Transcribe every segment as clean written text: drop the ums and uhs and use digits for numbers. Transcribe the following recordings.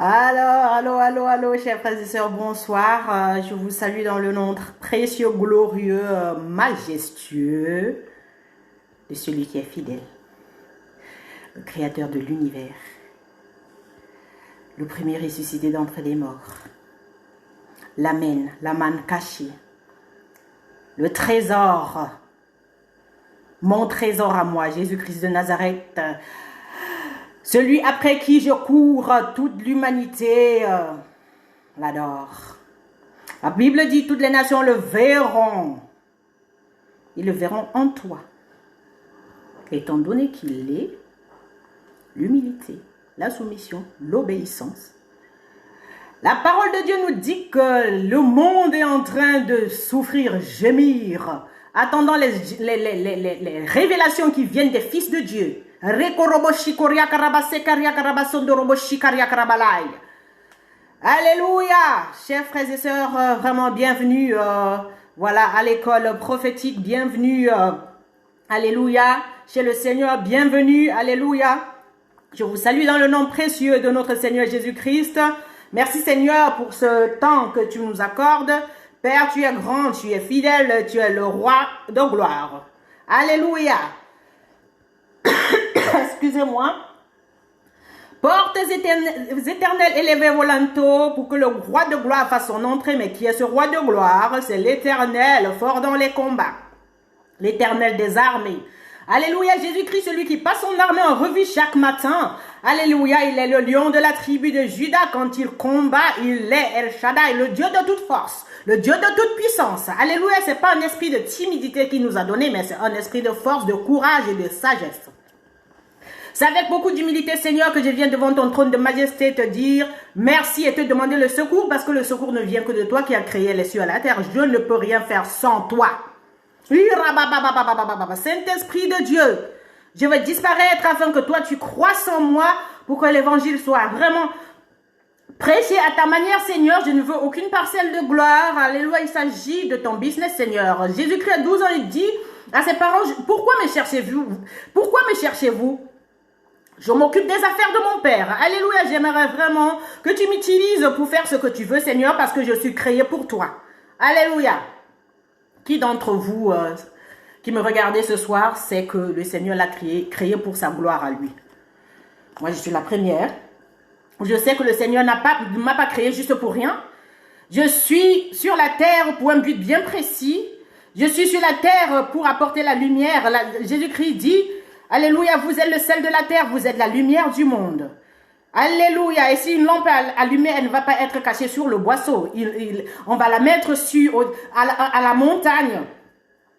Allô, chers frères et sœurs, bonsoir. Je vous salue dans le nom précieux, glorieux, majestueux de celui qui est fidèle, le créateur de l'univers, le premier ressuscité d'entre les morts, l'Amen, la manne cachée, le trésor, mon trésor à moi, Jésus-Christ de Nazareth, celui après qui je cours, toute l'humanité l'adore. La Bible dit, toutes les nations le verront. Ils le verront en toi. Étant donné qu'il est l'humilité, la soumission, l'obéissance. La parole de Dieu nous dit que le monde est en train de souffrir, gémir, attendant les révélations qui viennent des fils de Dieu. Alléluia, chers frères et sœurs, vraiment bienvenue voilà, à l'école prophétique, bienvenue, alléluia, chez le Seigneur, bienvenue, alléluia. Je vous salue dans le nom précieux de notre Seigneur Jésus-Christ. Merci Seigneur pour ce temps que tu nous accordes. Père, tu es grand, tu es fidèle, tu es le roi de gloire. Alléluia. Excusez-moi. Portes éternelles, élevées volanto, pour que le roi de gloire fasse son entrée. Mais qui est ce roi de gloire? C'est l'Éternel, fort dans les combats. L'Éternel des armées. Alléluia, Jésus-Christ, celui qui passe son armée en revue chaque matin. Alléluia, il est le lion de la tribu de Juda. Quand il combat, il est El Shaddai, le Dieu de toute force, le Dieu de toute puissance. Alléluia, c'est pas un esprit de timidité qu'il nous a donné, mais c'est un esprit de force, de courage et de sagesse. C'est avec beaucoup d'humilité, Seigneur, que je viens devant ton trône de majesté te dire merci et te demander le secours, parce que le secours ne vient que de toi qui as créé les cieux et la terre. Je ne peux rien faire sans toi. Saint-Esprit de Dieu, je vais disparaître afin que toi tu croisses en moi, pour que l'évangile soit vraiment prêché à ta manière, Seigneur. Je ne veux aucune parcelle de gloire. Alléluia, il s'agit de ton business, Seigneur. Jésus-Christ à 12 ans, il dit à ses parents, pourquoi me cherchez-vous? Pourquoi me cherchez-vous? Je m'occupe des affaires de mon Père. Alléluia, j'aimerais vraiment que tu m'utilises pour faire ce que tu veux, Seigneur, parce que je suis créé pour toi. Alléluia. Qui d'entre vous qui me regardez ce soir sait que le Seigneur l'a créé pour sa gloire à lui? Moi, je suis la première. Je sais que le Seigneur ne m'a pas créé juste pour rien. Je suis sur la terre pour un but bien précis. Je suis sur la terre pour apporter la lumière. Jésus-Christ dit, alléluia, vous êtes le sel de la terre, vous êtes la lumière du monde. Alléluia. Et si une lampe est allumée, elle ne va pas être cachée sur le boisseau. On va la mettre à la montagne,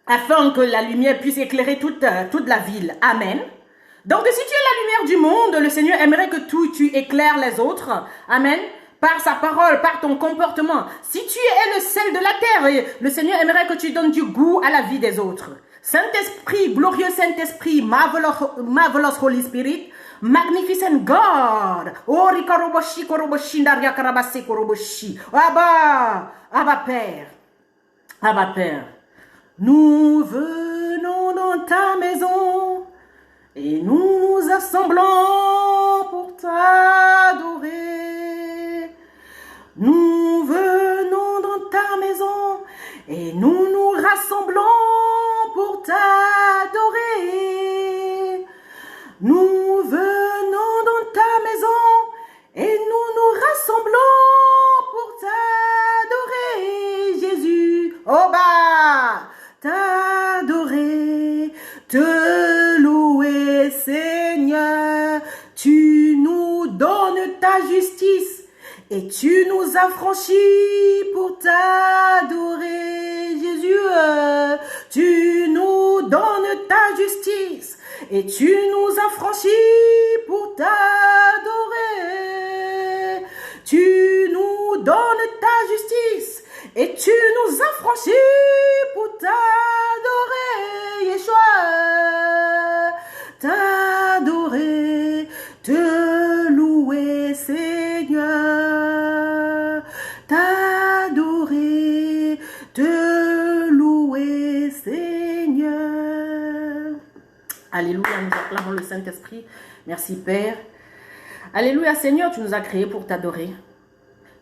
afin que la lumière puisse éclairer toute la ville. Amen. Donc, si tu es la lumière du monde, le Seigneur aimerait que tu éclaires les autres. Amen. Par sa parole, par ton comportement. Si tu es le sel de la terre, le Seigneur aimerait que tu donnes du goût à la vie des autres. Saint-Esprit, glorieux Saint-Esprit, marvelous Holy Spirit, magnificent God. Oh, rikaroboshi, koroboshi, ndaria karabase, koroboshi. Abba Père. Abba Père. Nous venons dans ta maison et nous nous assemblons pour t'adorer. Nous venons dans ta maison et nous nous rassemblons pour t'adorer. Nous venons dans ta maison et nous nous rassemblons pour t'adorer, Jésus. Oh bah, t'adorer, te louer, Seigneur. Tu nous donnes ta justice et tu nous as franchis pour t'adorer, Jésus. Tu nous donnes ta justice et tu nous as franchis pour t'adorer. Tu nous donnes ta justice et tu nous as franchis pour t'adorer, Yeshua. T'adorer, te louer, Seigneur. T'adorer, te louer, Seigneur. Alléluia, nous acclamons le Saint-Esprit. Merci Père. Alléluia, Seigneur, tu nous as créés pour t'adorer.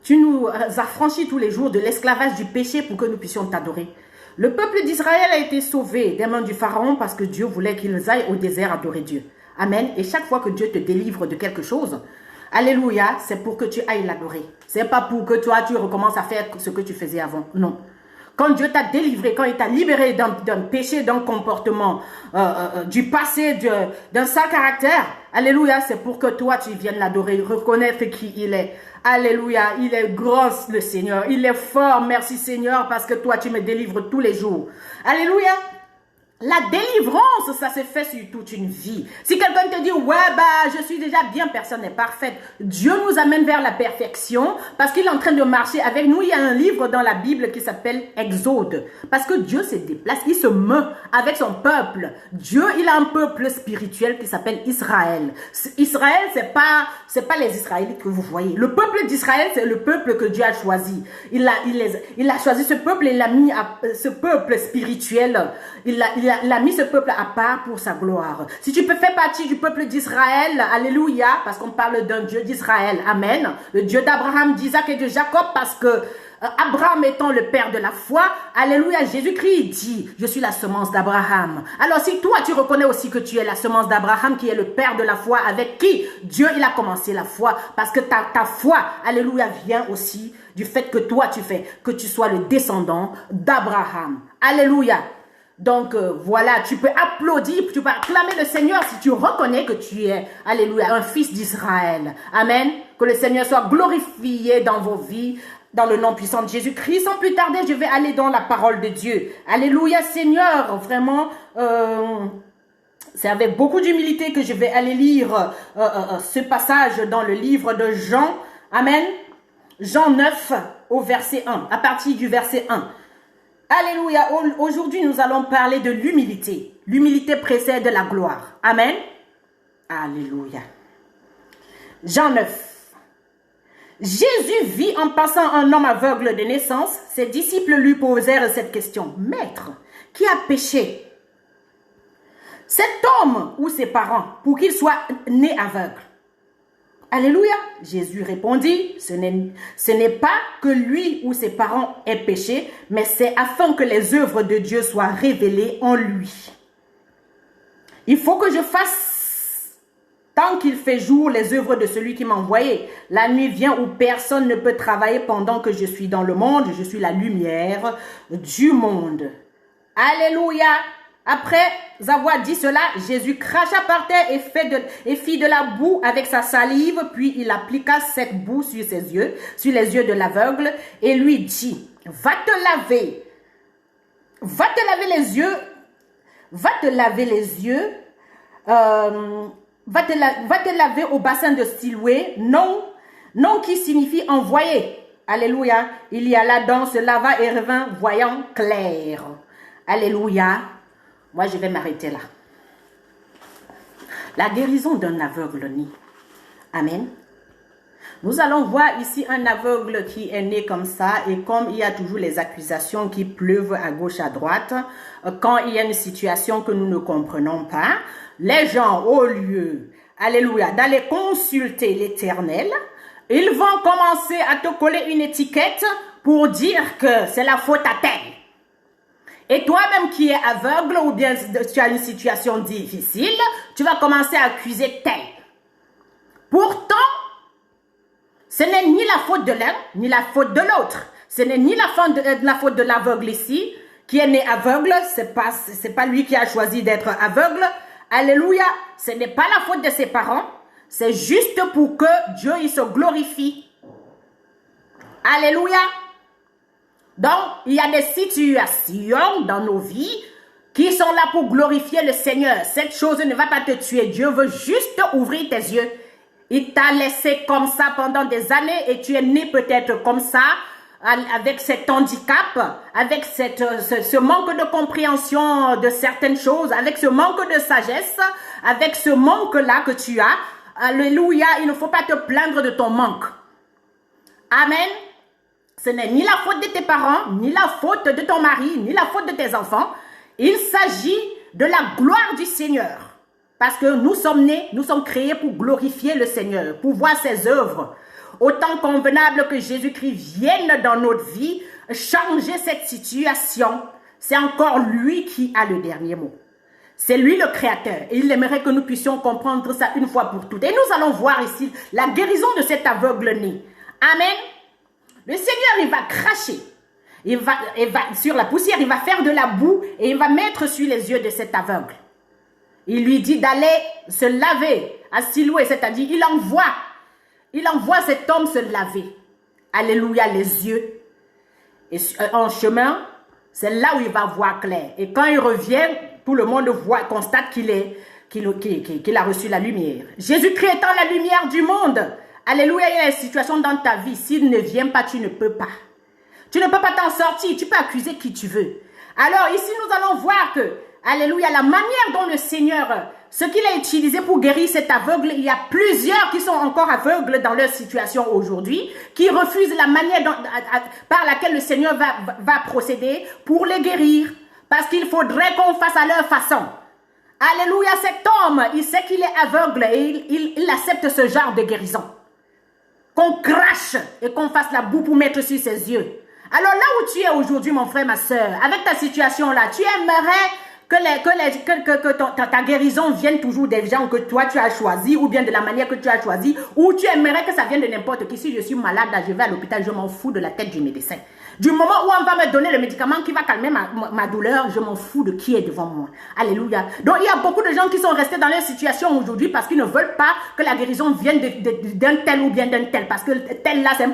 Tu nous as franchis tous les jours de l'esclavage du péché pour que nous puissions t'adorer. Le peuple d'Israël a été sauvé des mains du Pharaon parce que Dieu voulait qu'ils aillent au désert adorer Dieu. Amen. Et chaque fois que Dieu te délivre de quelque chose, alléluia, c'est pour que tu ailles l'adorer. C'est pas pour que toi, tu recommences à faire ce que tu faisais avant. Non. Quand Dieu t'a délivré, quand il t'a libéré d'un péché, d'un comportement, du passé, d'un sale caractère, alléluia, c'est pour que toi, tu viennes l'adorer, reconnaître qui il est. Alléluia, il est grand le Seigneur, il est fort, merci Seigneur, parce que toi, tu me délivres tous les jours. Alléluia. La délivrance, ça se fait sur toute une vie. Si quelqu'un te dit, ouais, bah, je suis déjà bien, personne n'est parfaite. Dieu nous amène vers la perfection parce qu'il est en train de marcher avec nous. Il y a un livre dans la Bible qui s'appelle Exode. Parce que Dieu se déplace, il se meut avec son peuple. Dieu, il a un peuple spirituel qui s'appelle Israël. Israël, c'est pas les Israélites que vous voyez. Le peuple d'Israël, c'est le peuple que Dieu a choisi. Il a choisi ce peuple et il a mis ce peuple spirituel. Il a mis ce peuple à part pour sa gloire. Si tu peux faire partie du peuple d'Israël, alléluia, parce qu'on parle d'un Dieu d'Israël, amen, le Dieu d'Abraham, d'Isaac et de Jacob, parce que Abraham étant le père de la foi, alléluia, Jésus-Christ dit, je suis la semence d'Abraham. Alors si toi tu reconnais aussi que tu es la semence d'Abraham, qui est le père de la foi, avec qui Dieu il a commencé la foi, parce que ta foi, alléluia, vient aussi du fait que toi tu fais, que tu sois le descendant d'Abraham. Alléluia. Donc voilà, tu peux applaudir, tu peux acclamer le Seigneur si tu reconnais que tu es, alléluia, un fils d'Israël. Amen. Que le Seigneur soit glorifié dans vos vies, dans le nom puissant de Jésus-Christ. Sans plus tarder, je vais aller dans la parole de Dieu. Alléluia, Seigneur. Vraiment, c'est avec beaucoup d'humilité que je vais aller lire ce passage dans le livre de Jean. Amen. Jean 9 au verset 1, à partir du verset 1. Alléluia. Aujourd'hui, nous allons parler de l'humilité. L'humilité précède la gloire. Amen. Alléluia. Jean 9. Jésus vit en passant un homme aveugle de naissance. Ses disciples lui posèrent cette question. Maître, qui a péché? Cet homme ou ses parents pour qu'il soit né aveugle? Alléluia. Jésus répondit, ce n'est pas que lui ou ses parents aient péché, mais c'est afin que les œuvres de Dieu soient révélées en lui. Il faut que je fasse, tant qu'il fait jour, les œuvres de celui qui m'a envoyé. La nuit vient où personne ne peut travailler pendant que je suis dans le monde. Je suis la lumière du monde. Alléluia. Après avoir dit cela, Jésus cracha par terre et fit de la boue avec sa salive, puis il appliqua cette boue sur ses yeux, sur les yeux de l'aveugle, et lui dit, va te laver les yeux, va te laver au bassin de Siloué, non qui signifie envoyer. Alléluia. Il y alla dans, se lava et revint voyant clair. Alléluia. Moi, je vais m'arrêter là. La guérison d'un aveugle-né. Amen. Nous allons voir ici un aveugle qui est né comme ça. Et comme il y a toujours les accusations qui pleuvent à gauche, à droite, quand il y a une situation que nous ne comprenons pas, les gens, au lieu, alléluia, d'aller consulter l'Éternel, ils vont commencer à te coller une étiquette pour dire que c'est la faute à tel. Et toi-même qui es aveugle ou bien tu as une situation difficile, tu vas commencer à accuser tel. Pourtant, ce n'est ni la faute de l'un, ni la faute de l'autre. Ce n'est ni la faute de l'aveugle ici, qui est né aveugle. C'est pas lui qui a choisi d'être aveugle. Alléluia. Ce n'est pas la faute de ses parents. C'est juste pour que Dieu il se glorifie. Alléluia. Donc, il y a des situations dans nos vies qui sont là pour glorifier le Seigneur. Cette chose ne va pas te tuer. Dieu veut juste ouvrir tes yeux. Il t'a laissé comme ça pendant des années et tu es né peut-être comme ça, avec cet handicap, avec ce manque de compréhension de certaines choses, avec ce manque de sagesse, avec ce manque-là que tu as. Alléluia, il ne faut pas te plaindre de ton manque. Amen. Ce n'est ni la faute de tes parents, ni la faute de ton mari, ni la faute de tes enfants. Il s'agit de la gloire du Seigneur. Parce que nous sommes nés, nous sommes créés pour glorifier le Seigneur, pour voir ses œuvres. Autant convenable que Jésus-Christ vienne dans notre vie, changer cette situation, c'est encore lui qui a le dernier mot. C'est lui le créateur. Et il aimerait que nous puissions comprendre ça une fois pour toutes. Et nous allons voir ici la guérison de cet aveugle-né. Amen. Le Seigneur, il va cracher. Il va sur la poussière, il va faire de la boue et il va mettre sur les yeux de cet aveugle. Il lui dit d'aller se laver à Siloué, c'est-à-dire il envoie cet homme se laver. Alléluia, les yeux. Et en chemin, c'est là où il va voir clair. Et quand il revient, tout le monde constate qu'il a reçu la lumière. Jésus-Christ étant la lumière du monde. Alléluia, il y a une situation dans ta vie. S'il ne vient pas, tu ne peux pas. Tu ne peux pas t'en sortir. Tu peux accuser qui tu veux. Alors ici, nous allons voir que, alléluia, la manière dont le Seigneur, ce qu'il a utilisé pour guérir cet aveugle, il y a plusieurs qui sont encore aveugles dans leur situation aujourd'hui, qui refusent la manière par laquelle le Seigneur va procéder pour les guérir. Parce qu'il faudrait qu'on fasse à leur façon. Alléluia, cet homme, il sait qu'il est aveugle et il accepte ce genre de guérison. Qu'on crache et qu'on fasse la boue pour mettre sur ses yeux. Alors là où tu es aujourd'hui, mon frère, ma soeur, avec ta situation là, tu aimerais que ta guérison vienne toujours des gens que toi tu as choisi ou bien de la manière que tu as choisi, ou tu aimerais que ça vienne de n'importe qui. Si je suis malade, là, je vais à l'hôpital, je m'en fous de la tête du médecin. Du moment où on va me donner le médicament qui va calmer ma douleur, je m'en fous de qui est devant moi. Alléluia. Donc il y a beaucoup de gens qui sont restés dans leur situation aujourd'hui parce qu'ils ne veulent pas que la guérison vienne d'un tel ou bien d'un tel. Parce que tel là, c'est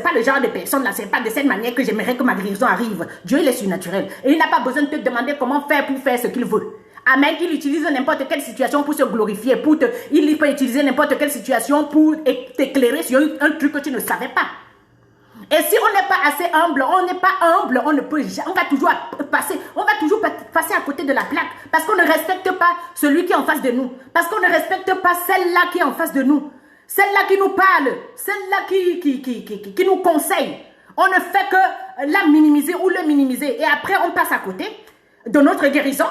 pas le genre de personne là, c'est pas de cette manière que j'aimerais que ma guérison arrive. Dieu il est surnaturel. Et il n'a pas besoin de te demander comment faire pour faire ce qu'il veut. Amen. Il utilise n'importe quelle situation pour se glorifier. Il peut utiliser n'importe quelle situation pour t'éclairer sur un truc que tu ne savais pas. Et si on n'est pas assez humble, on va toujours passer à côté de la plaque. Parce qu'on ne respecte pas celui qui est en face de nous. Parce qu'on ne respecte pas celle-là qui est en face de nous. Celle-là qui nous parle. Celle-là qui nous conseille. On ne fait que la minimiser ou le minimiser. Et après, on passe à côté de notre guérison.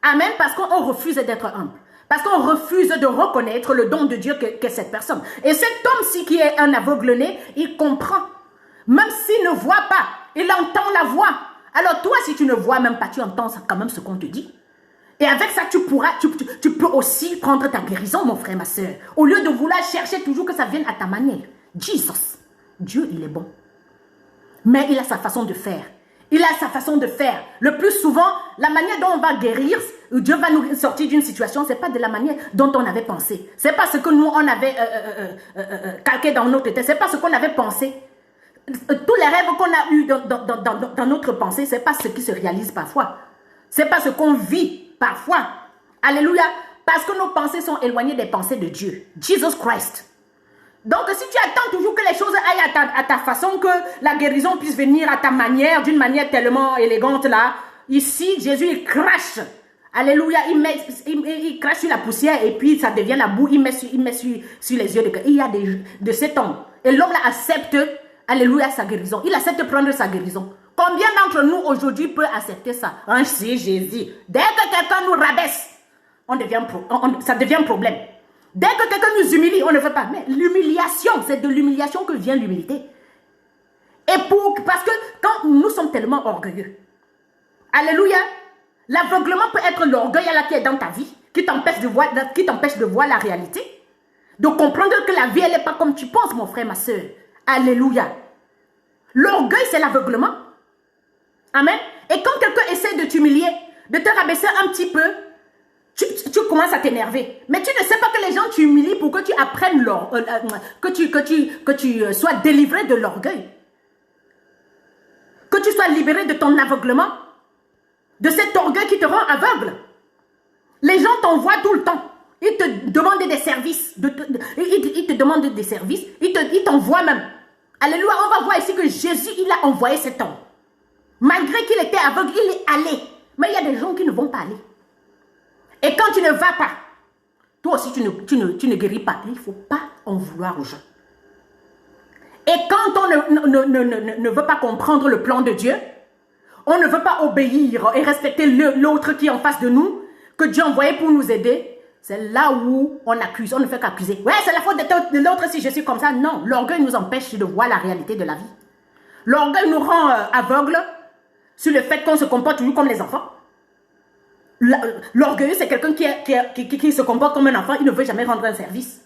Amen. Parce qu'on refuse d'être humble. Parce qu'on refuse de reconnaître le don de Dieu qu'est cette personne. Et cet homme-ci qui est un aveugle-né, il comprend. Même s'il ne voit pas, il entend la voix. Alors toi, si tu ne vois même pas, tu entends quand même ce qu'on te dit. Et avec ça, tu peux aussi prendre ta guérison, mon frère, ma soeur. Au lieu de vouloir chercher toujours que ça vienne à ta manière. Jesus, Dieu, il est bon. Mais il a sa façon de faire. Il a sa façon de faire. Le plus souvent, la manière dont on va guérir, Dieu va nous sortir d'une situation, ce n'est pas de la manière dont on avait pensé. Ce n'est pas ce que nous, on avait calqué dans notre tête. Ce n'est pas ce qu'on avait pensé. Tous les rêves qu'on a eus dans notre pensée, ce n'est pas ce qui se réalise parfois. Ce n'est pas ce qu'on vit parfois. Alléluia. Parce que nos pensées sont éloignées des pensées de Dieu. Jesus Christ. Donc, si tu attends toujours que les choses aillent à ta façon, que la guérison puisse venir à ta manière, d'une manière tellement élégante là, ici, Jésus, il crache. Alléluia. Il crache sur la poussière et puis ça devient la boue. Il met sur les yeux de quelqu'un. Il y a de cet homme. Et l'homme là accepte. Alléluia, sa guérison. Il accepte de prendre sa guérison. Combien d'entre nous aujourd'hui peut accepter ça? Si Jésus. Dès que quelqu'un nous rabaisse, ça devient un problème. Dès que quelqu'un nous humilie, on ne veut pas. Mais l'humiliation, c'est de l'humiliation que vient l'humilité. Parce que quand nous sommes tellement orgueilleux, alléluia, l'aveuglement peut être l'orgueil qui est dans ta vie, qui t'empêche de voir la réalité, de comprendre que la vie, elle n'est pas comme tu penses, mon frère, ma soeur. Alléluia. L'orgueil, c'est l'aveuglement. Amen. Et quand quelqu'un essaie de t'humilier, de te rabaisser un petit peu, tu commences à t'énerver. Mais tu ne sais pas que les gens t'humilient pour que tu apprennes que tu sois délivré de l'orgueil. Que tu sois libéré de ton aveuglement. De cet orgueil qui te rend aveugle. Les gens t'envoient tout le temps. Ils te demandent des services. Ils te demandent des services. Ils t'envoient même. Alléluia, on va voir ici que Jésus, il a envoyé cet homme. Malgré qu'il était aveugle, il est allé. Mais il y a des gens qui ne vont pas aller. Et quand tu ne vas pas, toi aussi tu ne guéris pas. Il ne faut pas en vouloir aux gens. Et quand on ne veut pas comprendre le plan de Dieu, on ne veut pas obéir et respecter l'autre qui est en face de nous, que Dieu a envoyé pour nous aider, C'est là où on accuse, on ne fait qu'accuser. Ouais, c'est la faute de l'autre si je suis comme ça. Non, l'orgueil nous empêche de voir la réalité de la vie. L'orgueil nous rend aveugles sur le fait qu'on se comporte toujours comme les enfants. L'orgueilleux, c'est quelqu'un qui se comporte comme un enfant, il ne veut jamais rendre un service.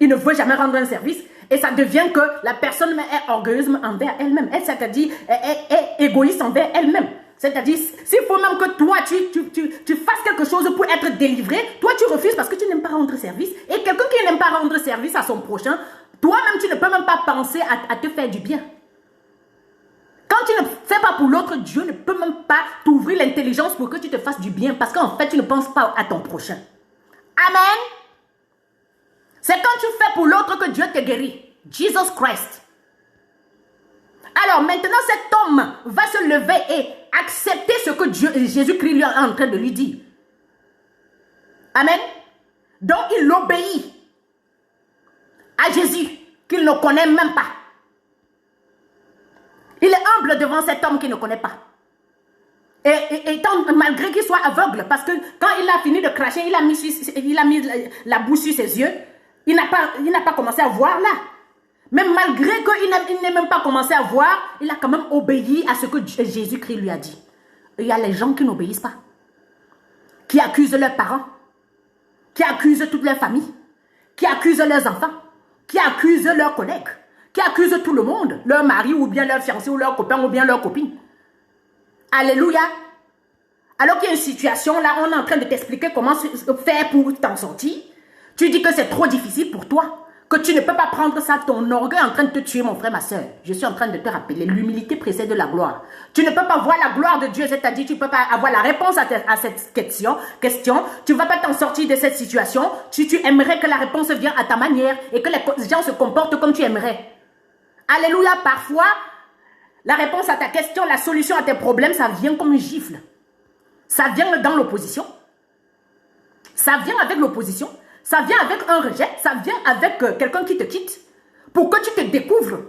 Il ne veut jamais rendre un service. Et ça devient que la personne est orgueilleuse envers elle-même. Elle, c'est-à-dire, est égoïste envers elle-même. C'est-à-dire, s'il faut même que toi, tu fasses quelque chose pour être délivré, toi, tu refuses parce que tu n'aimes pas rendre service. Et quelqu'un qui n'aime pas rendre service à son prochain, toi-même, tu ne peux même pas penser à te faire du bien. Quand tu ne fais pas pour l'autre, Dieu ne peut même pas t'ouvrir l'intelligence pour que tu te fasses du bien. Parce qu'en fait, tu ne penses pas à ton prochain. Amen. C'est quand tu fais pour l'autre que Dieu te guérit. Jesus Christ. Alors maintenant, cet homme va se lever et accepter ce que Jésus-Christ lui est en train de lui dire. Amen. Donc il obéit à Jésus qu'il ne connaît même pas. Il est humble devant cet homme qu'il ne connaît pas. Et malgré qu'il soit aveugle, parce que quand il a fini de cracher, il a mis la bouche sur ses yeux, il n'a pas commencé à voir là. Mais malgré qu'il n'ait même pas commencé à voir, il a quand même obéi à ce que Jésus-Christ lui a dit. Il y a les gens qui n'obéissent pas, qui accusent leurs parents, qui accusent toute leur famille, qui accusent leurs enfants, qui accusent leurs collègues, qui accusent tout le monde, leur mari ou bien leur fiancé ou leur copain ou bien leur copine. Alléluia. Alors qu'il y a une situation, là, on est en train de t'expliquer comment faire pour t'en sortir. Tu dis que c'est trop difficile pour toi, que tu ne peux pas prendre ça, ton orgueil est en train de te tuer, mon frère, ma soeur. Je suis en train de te rappeler, l'humilité précède la gloire. Tu ne peux pas voir la gloire de Dieu, c'est-à-dire tu ne peux pas avoir la réponse à cette question. Tu ne vas pas t'en sortir de cette situation. Tu aimerais que la réponse vienne à ta manière et que les gens se comportent comme tu aimerais. Alléluia, parfois, la réponse à ta question, la solution à tes problèmes, ça vient comme une gifle. Ça vient dans l'opposition. Ça vient avec l'opposition. Ça vient avec un rejet. Ça vient avec quelqu'un qui te quitte. Pour que tu te découvres.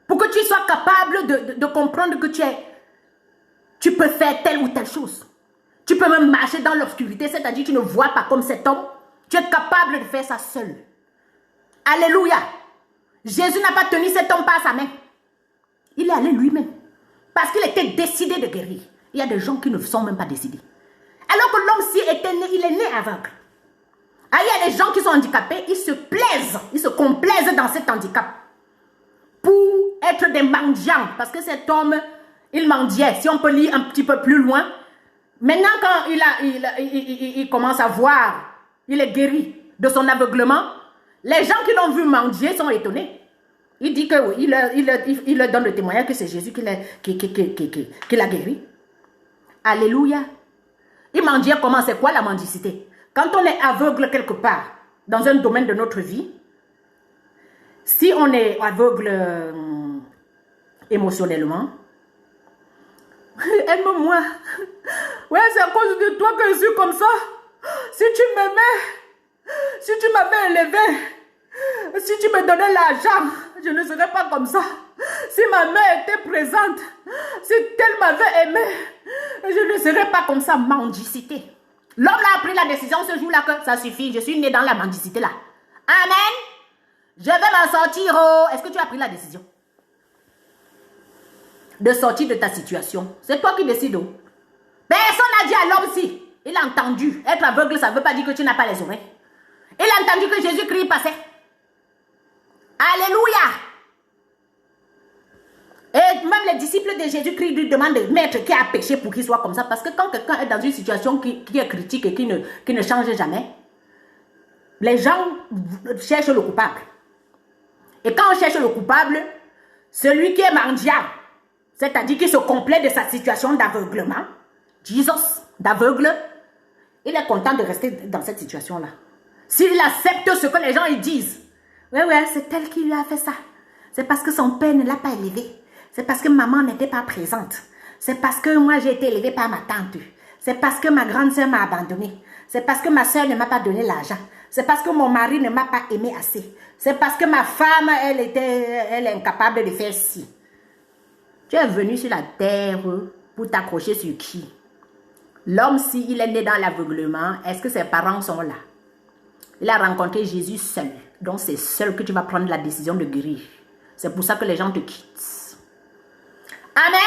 Pour que tu sois capable de comprendre que tu peux faire telle ou telle chose. Tu peux même marcher dans l'obscurité. C'est-à-dire que tu ne vois pas comme cet homme. Tu es capable de faire ça seul. Alléluia. Jésus n'a pas tenu cet homme par sa main. Il est allé lui-même. Parce qu'il était décidé de guérir. Il y a des gens qui ne sont même pas décidés. Alors que l'homme-ci était né, il est né aveugle. Ah, il y a des gens qui sont handicapés, ils se plaisent, ils se complaisent dans cet handicap. Pour être des mendiants. Parce que cet homme, il mendiait. Si on peut lire un petit peu plus loin. Maintenant, quand il commence à voir, il est guéri de son aveuglement. Les gens qui l'ont vu mendier sont étonnés. Il dit que oui, il leur donne le témoignage que c'est Jésus qui l'a guéri. Alléluia. Il mendiait comment? C'est quoi la mendicité? Quand on est aveugle quelque part, dans un domaine de notre vie, si on est aveugle émotionnellement, aime-moi. Ouais, c'est à cause de toi que je suis comme ça. Si tu m'aimais, si tu m'avais élevé, si tu me donnais l'argent, je ne serais pas comme ça. Si ma mère était présente, si elle m'avait aimé, je ne serais pas comme ça. Mendicité. L'homme a pris la décision ce jour-là que ça suffit, je suis né dans la mendicité là. Amen. Je vais m'en sortir. Oh. Est-ce que tu as pris la décision de sortir de ta situation? C'est toi qui décides. Oh. Personne n'a dit à l'homme si. Il a entendu. Être aveugle, ça ne veut pas dire que tu n'as pas les oreilles. Il a entendu que Jésus-Christ passait. Alléluia. Et même les disciples de Jésus-Christ lui demandent, maître, qui a péché pour qu'il soit comme ça? Parce que quand quelqu'un est dans une situation qui est critique et qui ne change jamais, les gens cherchent le coupable. Et quand on cherche le coupable, celui qui est mendiant, c'est-à-dire qui se complaît de sa situation d'aveuglement, Jesus, d'aveugle, il est content de rester dans cette situation-là. S'il accepte ce que les gens ils disent, ouais, c'est elle qui lui a fait ça. C'est parce que son père ne l'a pas élevé. C'est parce que maman n'était pas présente. C'est parce que moi j'ai été élevée par ma tante. C'est parce que ma grande soeur m'a abandonnée. C'est parce que ma soeur ne m'a pas donné l'argent. C'est parce que mon mari ne m'a pas aimé assez. C'est parce que ma femme, elle est incapable de faire ci. Tu es venu sur la terre pour t'accrocher sur qui? L'homme, s'il est né dans l'aveuglement, est-ce que ses parents sont là? Il a rencontré Jésus seul. Donc, c'est seul que tu vas prendre la décision de guérir. C'est pour ça que les gens te quittent. Amen.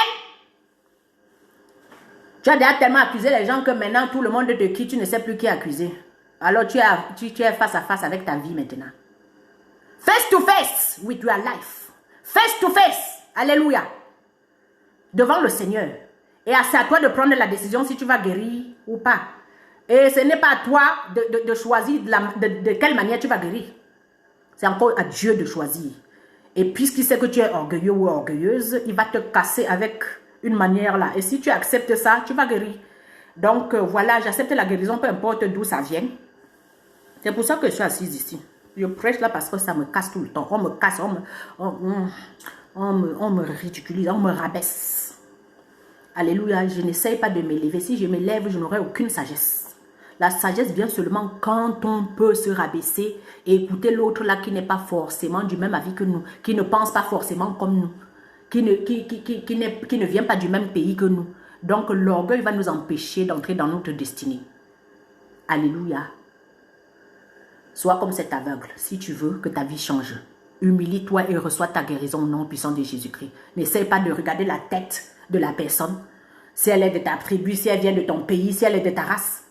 Tu as déjà tellement accusé les gens que maintenant, tout le monde te quitte. Tu ne sais plus qui accuser. Alors, tu es face à face avec ta vie maintenant. Face to face with your life. Face to face. Alléluia. Devant le Seigneur. Et c'est à toi de prendre la décision si tu vas guérir ou pas. Et ce n'est pas à toi de choisir de quelle manière tu vas guérir. C'est encore à Dieu de choisir. Et puisqu'il sait que tu es orgueilleux ou orgueilleuse, il va te casser avec une manière là. Et si tu acceptes ça, tu vas guérir. Donc voilà, j'accepte la guérison, peu importe d'où ça vient. C'est pour ça que je suis assise ici. Je prêche là parce que ça me casse tout le temps. On me casse, on me ridiculise, on me rabaisse. Alléluia, je n'essaye pas de m'élever. Si je m'élève, je n'aurai aucune sagesse. La sagesse vient seulement quand on peut se rabaisser et écouter l'autre là qui n'est pas forcément du même avis que nous, qui ne pense pas forcément comme nous, qui ne vient pas du même pays que nous. Donc l'orgueil va nous empêcher d'entrer dans notre destinée. Alléluia. Sois comme cet aveugle si tu veux que ta vie change. Humilie-toi et reçois ta guérison au nom puissant de Jésus-Christ. N'essaie pas de regarder la tête de la personne. Si elle est de ta tribu, si elle vient de ton pays, si elle est de ta race.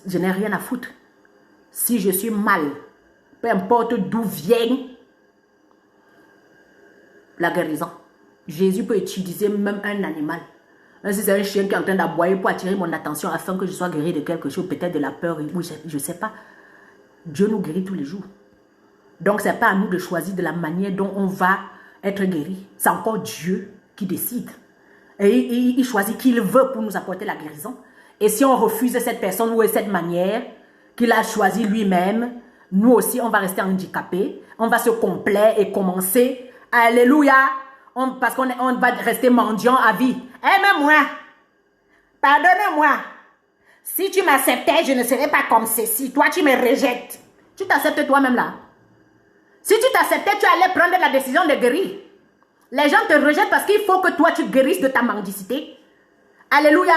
Je n'ai rien à foutre. Si je suis mal, peu importe d'où vient la guérison. Jésus peut utiliser même un animal. Même si c'est un chien qui est en train d'aboyer pour attirer mon attention afin que je sois guéri de quelque chose, peut-être de la peur, je ne sais pas. Dieu nous guérit tous les jours. Donc, ce n'est pas à nous de choisir de la manière dont on va être guéri. C'est encore Dieu qui décide. Et il choisit qui il veut pour nous apporter la guérison. Et si on refuse cette personne ou cette manière qu'il a choisi lui-même, nous aussi, on va rester handicapés. On va se complaire et commencer. Alléluia. Parce qu'on va rester mendiant à vie. Aime-moi. Pardonne-moi. Si tu m'acceptais, je ne serais pas comme ceci. Toi, tu me rejettes. Tu t'acceptes toi-même là. Si tu t'acceptais, tu allais prendre la décision de guérir. Les gens te rejettent parce qu'il faut que toi, tu guérisses de ta mendicité. Alléluia.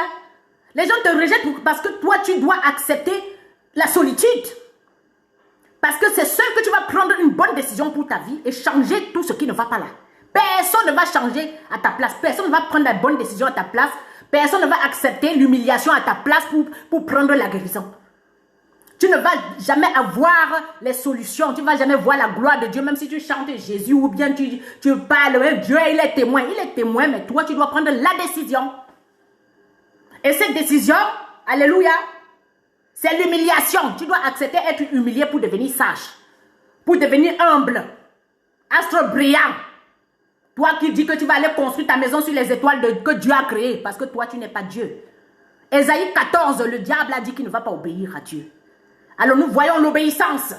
Les gens te rejettent parce que toi, tu dois accepter la solitude. Parce que c'est seul que tu vas prendre une bonne décision pour ta vie et changer tout ce qui ne va pas là. Personne ne va changer à ta place. Personne ne va prendre la bonne décision à ta place. Personne ne va accepter l'humiliation à ta place pour prendre la guérison. Tu ne vas jamais avoir les solutions. Tu ne vas jamais voir la gloire de Dieu, même si tu chantes Jésus ou bien tu parles. Dieu, il est témoin. Il est témoin, mais toi, tu dois prendre la décision. Et cette décision, alléluia, c'est l'humiliation. Tu dois accepter être humilié pour devenir sage, pour devenir humble, astre brillant. Toi qui dis que tu vas aller construire ta maison sur les étoiles que Dieu a créées, parce que toi, tu n'es pas Dieu. Ésaïe 14, le diable a dit qu'il ne va pas obéir à Dieu. Alors nous voyons l'obéissance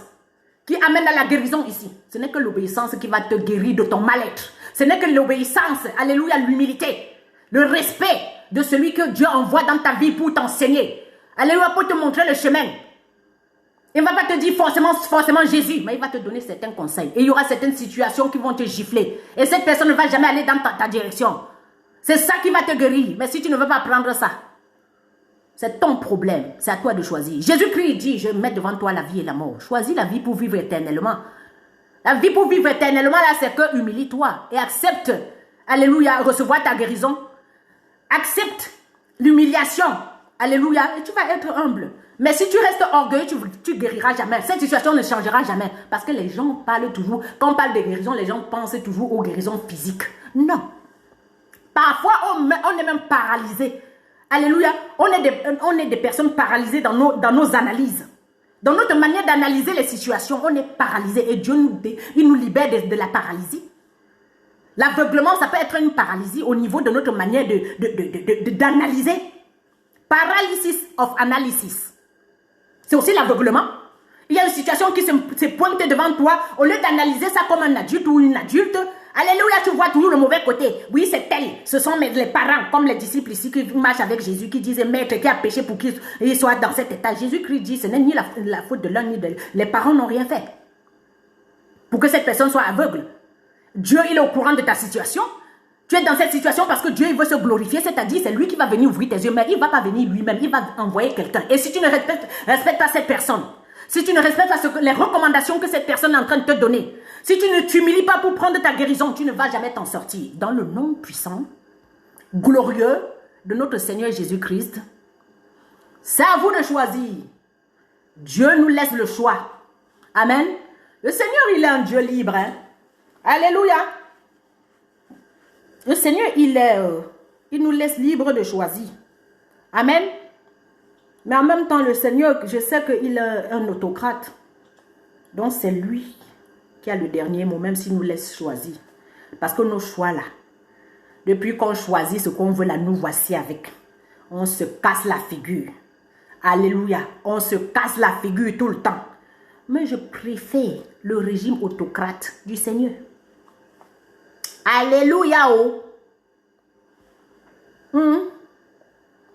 qui amène à la guérison ici. Ce n'est que l'obéissance qui va te guérir de ton mal-être. Ce n'est que l'obéissance, alléluia, l'humilité, le respect de celui que Dieu envoie dans ta vie pour t'enseigner. Alléluia, pour te montrer le chemin. Il ne va pas te dire forcément Jésus, mais il va te donner certains conseils. Et il y aura certaines situations qui vont te gifler. Et cette personne ne va jamais aller dans ta direction. C'est ça qui va te guérir. Mais si tu ne veux pas prendre ça, c'est ton problème. C'est à toi de choisir. Jésus-Christ dit, je mets devant toi la vie et la mort. Choisis la vie pour vivre éternellement. La vie pour vivre éternellement, là, c'est que humilie-toi et accepte, alléluia, recevoir ta guérison. Accepte l'humiliation. Alléluia. Et tu vas être humble. Mais si tu restes orgueilleux, tu guériras jamais. Cette situation ne changera jamais. Parce que les gens parlent toujours, quand on parle de guérison, les gens pensent toujours aux guérisons physiques. Non. Parfois, on est même paralysé. Alléluia. On est des personnes paralysées dans nos analyses. Dans notre manière d'analyser les situations, on est paralysé. Et Dieu il nous libère de la paralysie. L'aveuglement, ça peut être une paralysie au niveau de notre manière d'analyser. Paralysis of analysis. C'est aussi l'aveuglement. Il y a une situation qui se pointe devant toi. Au lieu d'analyser ça comme un adulte ou une adulte, alléluia, tu vois toujours le mauvais côté. Oui, c'est elle. Ce sont les parents, comme les disciples ici qui marchent avec Jésus, qui disent, maître, qui a péché pour qu'il soit dans cet état. Jésus-Christ dit, ce n'est ni la faute de l'un ni de l'autre. Les parents n'ont rien fait pour que cette personne soit aveugle. Dieu, il est au courant de ta situation. Tu es dans cette situation parce que Dieu il veut se glorifier, c'est-à-dire c'est lui qui va venir ouvrir tes yeux, mais il ne va pas venir lui-même, il va envoyer quelqu'un. Et si tu ne respectes pas cette personne, si tu ne respectes pas les recommandations que cette personne est en train de te donner, si tu ne t'humilies pas pour prendre ta guérison, tu ne vas jamais t'en sortir. Dans le nom puissant, glorieux de notre Seigneur Jésus-Christ, c'est à vous de choisir. Dieu nous laisse le choix. Amen. Le Seigneur, il est un Dieu libre. Hein? Alléluia. Le Seigneur, il nous laisse libre de choisir. Amen. Mais en même temps, le Seigneur, je sais qu'il est un autocrate. Donc, c'est lui qui a le dernier mot, même s'il nous laisse choisir. Parce que nos choix, là, depuis qu'on choisit ce qu'on veut, là, nous voici avec. On se casse la figure. Alléluia. On se casse la figure tout le temps. Mais je préfère le régime autocrate du Seigneur. Alléluia. Oh.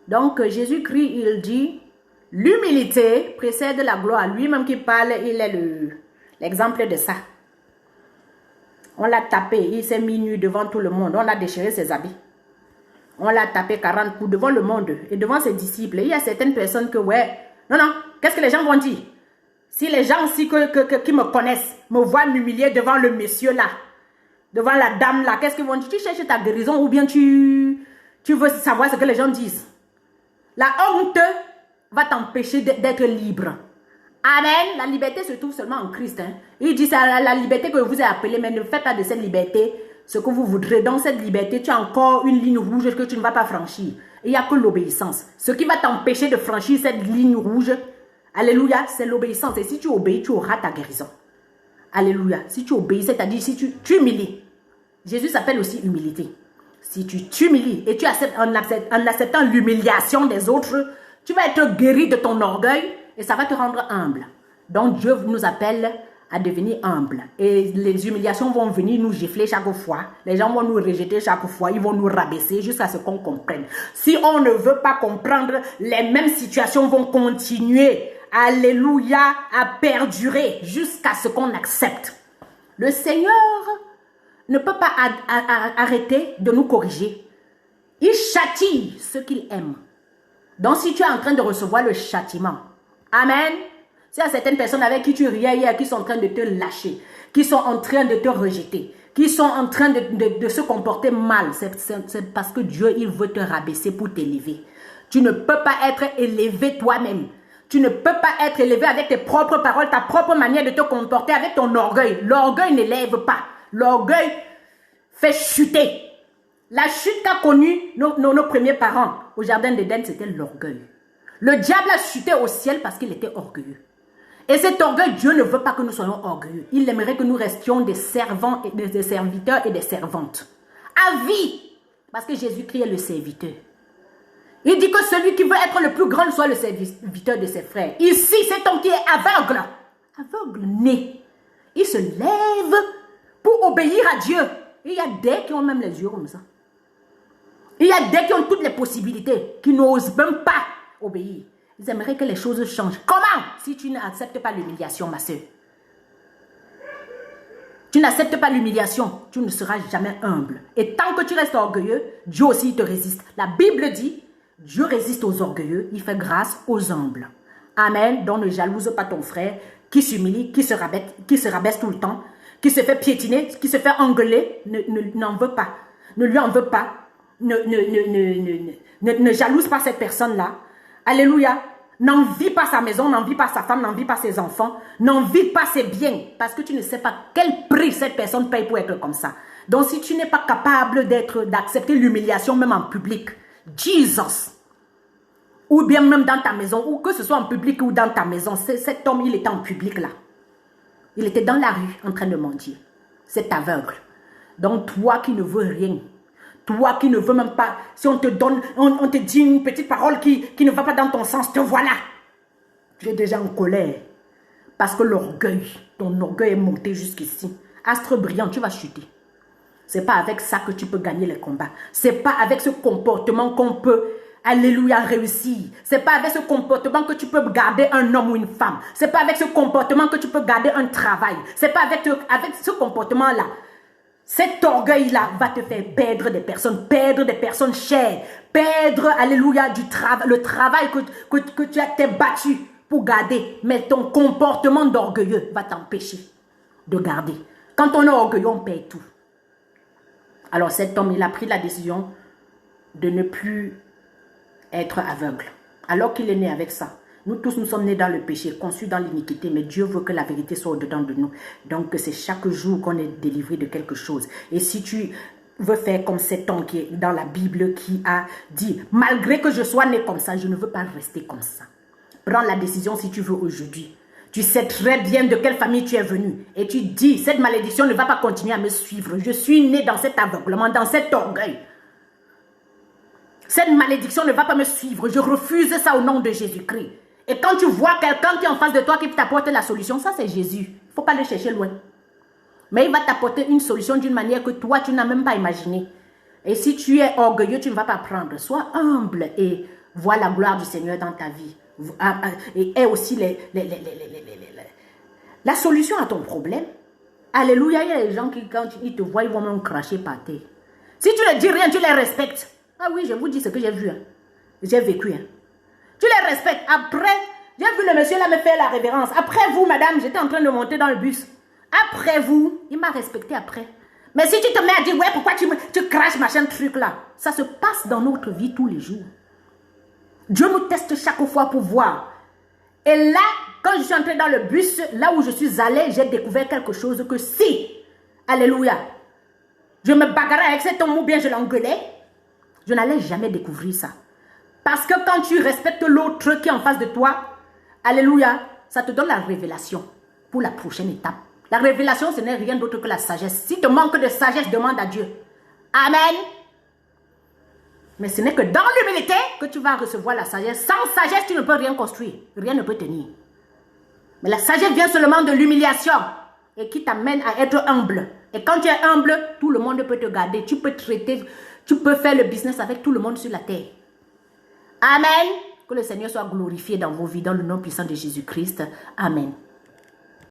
Donc, Jésus-Christ, il dit, l'humilité précède la gloire. Lui-même qui parle, il est l'exemple de ça. On l'a tapé, il s'est mis nu devant tout le monde. On a déchiré ses habits. On l'a tapé 40 coups devant le monde et devant ses disciples. Il y a certaines personnes que, ouais, non, qu'est-ce que les gens vont dire? Si les gens aussi qui me connaissent me voient m'humilier devant le monsieur là, devant la dame là, qu'est-ce qu'ils vont dire? Tu cherches ta guérison ou bien tu veux savoir ce que les gens disent? La honte va t'empêcher d'être libre. Amen. La liberté se trouve seulement en Christ. Hein. Il dit c'est la liberté que je vous ai appelée, mais ne faites pas de cette liberté ce que vous voudrez. Dans cette liberté, tu as encore une ligne rouge que tu ne vas pas franchir. Il n'y a que l'obéissance. Ce qui va t'empêcher de franchir cette ligne rouge, alléluia, c'est l'obéissance. Et si tu obéis, tu auras ta guérison. Alléluia. Si tu obéis, c'est-à-dire si tu humilies. Jésus s'appelle aussi humilité. Si tu t'humilies et tu acceptes en acceptant l'humiliation des autres, tu vas être guéri de ton orgueil et ça va te rendre humble. Donc Dieu nous appelle à devenir humble. Et les humiliations vont venir nous gifler chaque fois. Les gens vont nous rejeter chaque fois. Ils vont nous rabaisser jusqu'à ce qu'on comprenne. Si on ne veut pas comprendre, les mêmes situations vont continuer, alléluia, à perdurer jusqu'à ce qu'on accepte. Le Seigneur ne peut pas arrêter de nous corriger. Il châtie ceux qu'il aime. Donc si tu es en train de recevoir le châtiment, amen. S'il y a certaines personnes avec qui tu riais hier, qui sont en train de te lâcher, qui sont en train de te rejeter, qui sont en train de se comporter mal, c'est parce que Dieu, il veut te rabaisser pour t'élever. Tu ne peux pas être élevé toi-même. Tu ne peux pas être élevé avec tes propres paroles, ta propre manière de te comporter avec ton orgueil. L'orgueil n'élève pas. L'orgueil fait chuter. La chute qu'a connue nos premiers parents au jardin d'Éden, c'était l'orgueil. Le diable a chuté au ciel parce qu'il était orgueilleux. Et cet orgueil, Dieu ne veut pas que nous soyons orgueilleux. Il aimerait que nous restions des servants, des serviteurs et des servantes. À vie. Parce que Jésus-Christ est le serviteur. Il dit que celui qui veut être le plus grand soit le serviteur de ses frères. Ici, cet homme qui est aveugle, né, il se lève pour obéir à Dieu. Et il y a des qui ont même les yeux comme ça. Il y a des qui ont toutes les possibilités, qui n'osent même pas obéir. Ils aimeraient que les choses changent. Comment? Si tu n'acceptes pas l'humiliation, ma soeur. Tu n'acceptes pas l'humiliation, tu ne seras jamais humble. Et tant que tu restes orgueilleux, Dieu aussi te résiste. La Bible dit, Dieu résiste aux orgueilleux, il fait grâce aux humbles. Amen. Donc ne jalouse pas ton frère qui s'humilie, qui se rabaisse tout le temps, qui se fait piétiner, qui se fait engueuler. N'en veux pas. Ne lui en veux pas. Ne jalouse pas cette personne-là. Alléluia. N'envie pas sa maison, n'envie pas sa femme, n'envie pas ses enfants, n'envie pas ses biens. Parce que tu ne sais pas quel prix cette personne paye pour être comme ça. Donc si tu n'es pas capable d'accepter l'humiliation même en public, Jesus, ou bien même dans ta maison, ou que ce soit en public ou dans ta maison, cet homme, il était en public là. Il était dans la rue en train de mentir. C'est aveugle. Donc toi qui ne veux rien, toi qui ne veux même pas, si on te donne, on te dit une petite parole qui ne va pas dans ton sens, te voilà. Tu es déjà en colère. Parce que l'orgueil, ton orgueil est monté jusqu'ici. Astre brillant, tu vas chuter. Ce n'est pas avec ça que tu peux gagner les combats. Ce n'est pas avec ce comportement qu'on peut, alléluia, réussir. Ce n'est pas avec ce comportement que tu peux garder un homme ou une femme. Ce n'est pas avec ce comportement que tu peux garder un travail. Ce n'est pas avec ce comportement-là Cet orgueil-là va te faire perdre des personnes chères, perdre, alléluia, le travail que tu as t'es battu pour garder. Mais ton comportement d'orgueilleux va t'empêcher de garder. Quand on est orgueilleux, on perd tout. Alors cet homme, il a pris la décision de ne plus être aveugle. Alors qu'il est né avec ça. Nous tous, nous sommes nés dans le péché, conçus dans l'iniquité, mais Dieu veut que la vérité soit au-dedans de nous. Donc, c'est chaque jour qu'on est délivré de quelque chose. Et si tu veux faire comme cet homme qui est dans la Bible, qui a dit, malgré que je sois né comme ça, je ne veux pas rester comme ça. Prends la décision si tu veux aujourd'hui. Tu sais très bien de quelle famille tu es venu. Et tu dis, cette malédiction ne va pas continuer à me suivre. Je suis né dans cet aveuglement, dans cet orgueil. Cette malédiction ne va pas me suivre. Je refuse ça au nom de Jésus-Christ. Et quand tu vois quelqu'un qui est en face de toi qui t'apporte la solution, ça c'est Jésus. Il ne faut pas le chercher loin. Mais il va t'apporter une solution d'une manière que toi, tu n'as même pas imaginé. Et si tu es orgueilleux, tu ne vas pas prendre. Sois humble et vois la gloire du Seigneur dans ta vie. Et aie aussi la solution à ton problème. Alléluia, il y a des gens qui, quand ils te voient, ils vont même cracher par terre. Si tu ne dis rien, tu les respectes. Ah oui, je vous dis ce que j'ai vu. Hein. J'ai vécu. Hein. Tu les respectes. Après, j'ai vu le monsieur là me faire la révérence. Après vous, madame, j'étais en train de monter dans le bus. Après vous, il m'a respecté après. Mais si tu te mets à dire, ouais, pourquoi tu craches machin truc là? Ça se passe dans notre vie tous les jours. Dieu nous teste chaque fois pour voir. Et là, quand je suis entrée dans le bus, là où je suis allée, j'ai découvert quelque chose que si, alléluia, je me bagarrais avec cet homme ou bien je l'engueulais, je n'allais jamais découvrir ça. Parce que quand tu respectes l'autre qui est en face de toi, alléluia, ça te donne la révélation pour la prochaine étape. La révélation, ce n'est rien d'autre que la sagesse. Si tu manques de sagesse, demande à Dieu. Amen. Mais ce n'est que dans l'humilité que tu vas recevoir la sagesse. Sans sagesse, tu ne peux rien construire. Rien ne peut tenir. Mais la sagesse vient seulement de l'humiliation et qui t'amène à être humble. Et quand tu es humble, tout le monde peut te garder. Tu peux traiter, tu peux faire le business avec tout le monde sur la terre. Amen. Que le Seigneur soit glorifié dans vos vies, dans le nom puissant de Jésus-Christ. Amen.